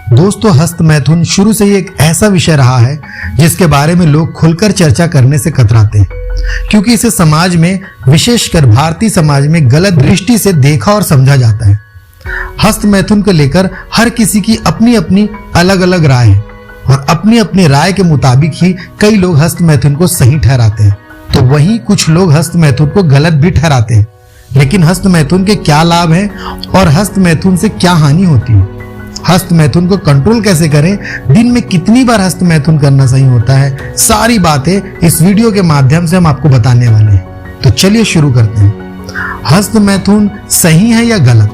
दोस्तों, हस्त मैथुन शुरू से ही एक ऐसा विषय रहा है जिसके बारे में लोग खुलकर चर्चा करने से कतराते हैं, क्योंकि इसे समाज में, विशेषकर भारतीय समाज में गलत दृष्टि से देखा और समझा जाता है। हस्त मैथुन को लेकर हर किसी की अपनी अपनी अलग अलग राय है और अपनी अपनी राय के मुताबिक ही कई लोग हस्त मैथुन को सही ठहराते हैं, तो वहीं कुछ लोग हस्त मैथुन को गलत भी ठहराते हैं। लेकिन हस्त मैथुन के क्या लाभ हैं और हस्त मैथुन से क्या हानि होती है, हस्त मैथुन को कंट्रोल कैसे करें, दिन में कितनी बार हस्त मैथुन करना सही होता है, सारी बातें इस वीडियो के माध्यम से हम आपको बताने वाले हैं। तो चलिए शुरू करते हैं। हस्त मैथुन सही है या गलत?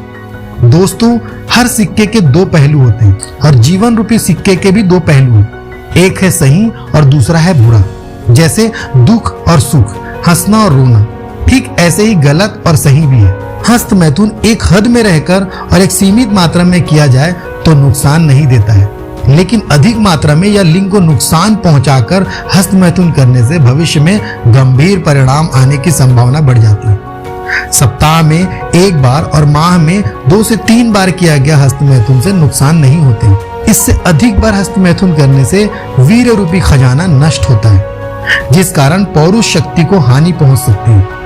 दोस्तों, हर सिक्के के दो पहलू होते हैं और जीवन रूपी सिक्के के भी दो पहलू हैं। एक है सही और दूसरा है बुरा। जैसे दुख और सुख, हंसना और रोना, ठीक ऐसे ही गलत और सही भी है। हस्त मैथुन एक हद में रहकर और एक सीमित मात्रा में किया जाए तो नुकसान नहीं देता है, लेकिन अधिक मात्रा में या लिंग को नुकसान पहुंचाकर हस्त मैथुन करने से भविष्य में गंभीर परिणाम आने की संभावना बढ़ जाती है। सप्ताह में एक बार और माह में 2 से 3 बार किया गया हस्त मैथुन से नुकसान नहीं होते। इससे अधिक बार हस्त मैथुन करने से वीर्य रूपी खजाना नष्ट होता है, जिस कारण पौरुष शक्ति को हानि पहुंच सकती है।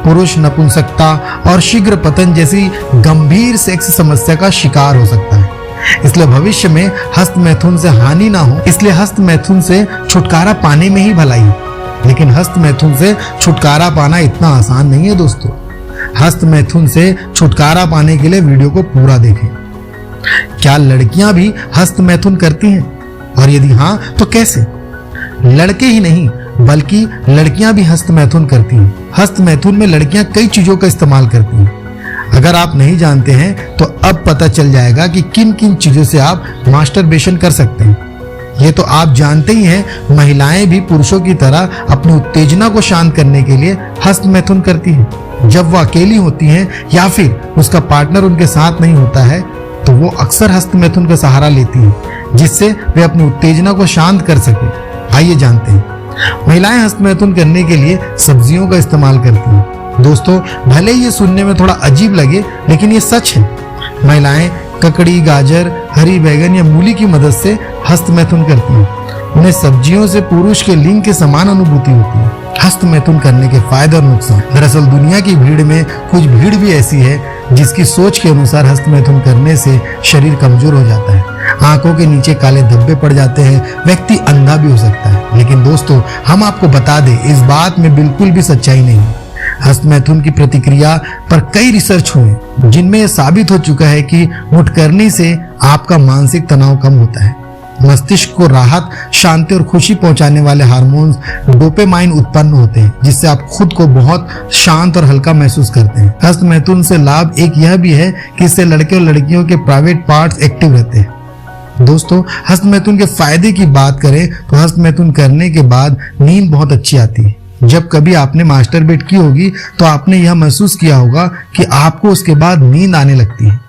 पुरुष नपुंसकता और शीघ्र पतन जैसी गंभीर सेक्स समस्या का शिकार हो सकता है। इसलिए भविष्य में हस्त मैथुन से हानि ना हो, इसलिए हस्त मैथुन से छुटकारा पाने में ही भलाई है। लेकिन हस्त मैथुन से छुटकारा पाना इतना आसान नहीं है दोस्तों। हस्त मैथुन से छुटकारा पाने के लिए वीडियो को पूरा देखें। क्या लड़कियां भी हस्त मैथुन करती हैं? और यदि हाँ तो कैसे? लड़के ही नहीं बल्कि लड़कियां भी हस्त मैथुन करती हैं। हस्त मैथुन में लड़कियां कई चीजों का इस्तेमाल करती हैं। अगर आप नहीं जानते हैं तो अब पता चल जाएगा कि किन किन चीजों से आप मास्टरबेशन कर सकते हैं। ये तो आप जानते ही हैं, महिलाएं भी पुरुषों की तरह अपनी उत्तेजना को शांत करने के लिए हस्त मैथुन करती हैं। जब वो अकेली होती हैं या फिर उसका पार्टनर उनके साथ नहीं होता है तो वो अक्सर हस्त मैथुन का सहारा लेती हैं, जिससे वे अपनी उत्तेजना को शांत कर सके। आइए जानते हैं। महिलाएं हस्त मैथुन करने के लिए सब्जियों का इस्तेमाल करती हैं। दोस्तों, भले ही ये सुनने में थोड़ा अजीब लगे, लेकिन ये सच है। महिलाएं ककड़ी, गाजर, हरी बैंगन या मूली की मदद से हस्त मैथुन करती हैं। उन्हें सब्जियों से पुरुष के लिंग के समान अनुभूति होती है। हस्त मैथुन करने के फायदे और नुकसान। दरअसल दुनिया की भीड़ में कुछ भीड़ भी ऐसी है जिसकी सोच के अनुसार हस्त मैथुन करने से शरीर कमजोर हो जाता है, आंखों के नीचे काले धब्बे पड़ जाते हैं, व्यक्ति अंधा भी हो सकता है। लेकिन दोस्तों, हम आपको बता दें, इस बात में बिल्कुल भी सच्चाई नहीं है। हस्त मैथुन की प्रतिक्रिया पर कई रिसर्च हुए जिनमें यह साबित हो चुका है कि मुठ करने से आपका मानसिक तनाव कम होता है, मस्तिष्क को राहत, शांति और खुशी पहुंचाने वाले हार्मोन्स डोपामाइन उत्पन्न होते हैं, जिससे आप खुद को बहुत शांत और हल्का महसूस करते हैं। हस्त मैथुन से लाभ एक यह भी है कि इससे लड़के और लड़कियों के प्राइवेट पार्ट्स एक्टिव रहते हैं। दोस्तों, हस्त मैथुन के फायदे की बात करें तो हस्त मैथुन करने के बाद नींद बहुत अच्छी आती है। जब कभी आपने मास्टरबेट की होगी तो आपने यह महसूस किया होगा कि आपको उसके बाद नींद आने लगती है।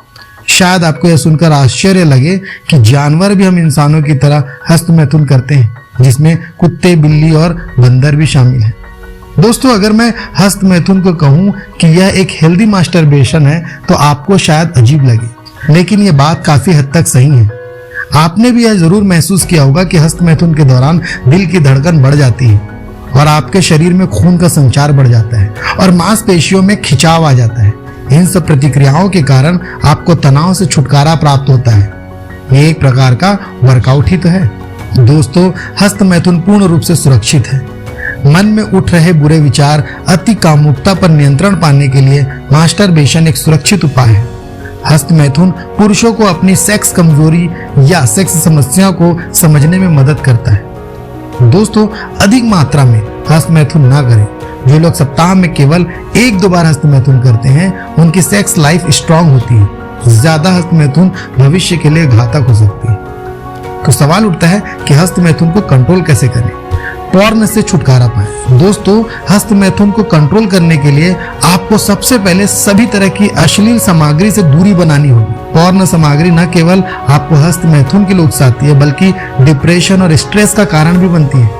शायद आपको यह सुनकर आश्चर्य लगे कि जानवर भी हम इंसानों की तरह हस्त मैथुन करते हैं, जिसमें कुत्ते, बिल्ली और बंदर भी शामिल हैं। दोस्तों, अगर मैं हस्त मैथुन को कहूं कि यह एक हेल्दी मास्टरबेशन है तो आपको शायद अजीब लगे, लेकिन यह बात काफी हद तक सही है। आपने भी यह जरूर महसूस किया होगा कि हस्त मैथुन के दौरान दिल की धड़कन बढ़ जाती है और आपके शरीर में खून का संचार बढ़ जाता है और मांसपेशियों में खिंचाव आ जाता है। इन सब प्रतिक्रियाओं के कारण आपको तनाव से छुटकारा प्राप्त होता है। ये एक प्रकार का वर्कआउट ही तो है। दोस्तों, हस्त मैथुन पूर्ण रूप से सुरक्षित है। मन में उठ रहे बुरे विचार, अति कामुकता पर नियंत्रण पाने के लिए मास्टरबेशन एक सुरक्षित उपाय है। हस्त मैथुन पुरुषों को अपनी सेक्स कमजोरी या सेक्स समस्या को समझने में मदद करता है। दोस्तों, अधिक मात्रा में हस्त मैथुन ना करें। जो लोग सप्ताह में केवल 1-2 बार हस्त मैथुन करते हैं, उनकी सेक्स लाइफ स्ट्रांग होती है। ज्यादा हस्त मैथुन भविष्य के लिए घातक हो सकती है। तो सवाल उठता है कि हस्त मैथुन को कंट्रोल कैसे करें, पॉर्न से छुटकारा पाएं। दोस्तों, हस्त मैथुन को कंट्रोल करने के लिए आपको सबसे पहले सभी तरह की अश्लील सामग्री से दूरी बनानी होगी। पॉर्न सामग्री न केवल आपको हस्त मैथुन के लिए उकसाती है, बल्कि डिप्रेशन और स्ट्रेस का कारण भी बनती है।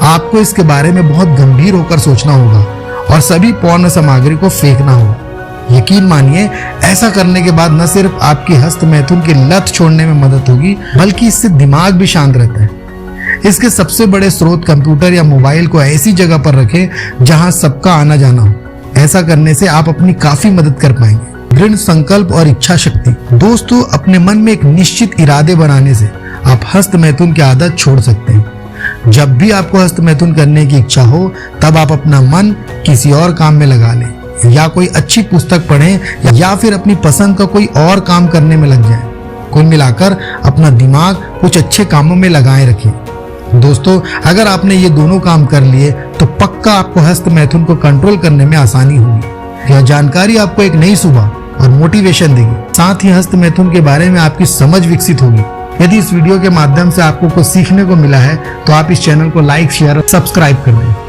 आपको इसके बारे में बहुत गंभीर होकर सोचना होगा और सभी पॉर्न सामग्री को फेंकना होगा। यकीन मानिए, ऐसा करने के बाद न सिर्फ आपकी हस्त मैथुन की लत छोड़ने में मदद होगी, बल्कि इससे दिमाग भी शांत रहता है। इसके सबसे बड़े स्रोत कंप्यूटर या मोबाइल को ऐसी जगह पर रखें जहां सबका आना जाना हो। ऐसा करने से आप अपनी काफी मदद कर पाएंगे। दृढ़ संकल्प और इच्छा शक्ति। दोस्तों, अपने मन में एक निश्चित इरादे बनाने से आप हस्त मैथुन की आदत छोड़ सकते हैं। जब भी आपको हस्त मैथुन करने की इच्छा हो, तब आप अपना मन किसी और काम में लगा लें, या कोई अच्छी पुस्तक पढ़ें, या फिर अपनी पसंद का कोई और काम करने में लग जाएं। कुल मिलाकर अपना दिमाग कुछ अच्छे कामों में लगाए रखें। दोस्तों, अगर आपने ये दोनों काम कर लिए तो पक्का आपको हस्त मैथुन को कंट्रोल करने में आसानी होगी। यह जानकारी आपको एक नई सुबह और मोटिवेशन देगी। साथ ही हस्त मैथुन के बारे में आपकी समझ विकसित होगी। यदि इस वीडियो के माध्यम से आपको कुछ सीखने को मिला है तो आप इस चैनल को लाइक, शेयर और सब्सक्राइब कर दें।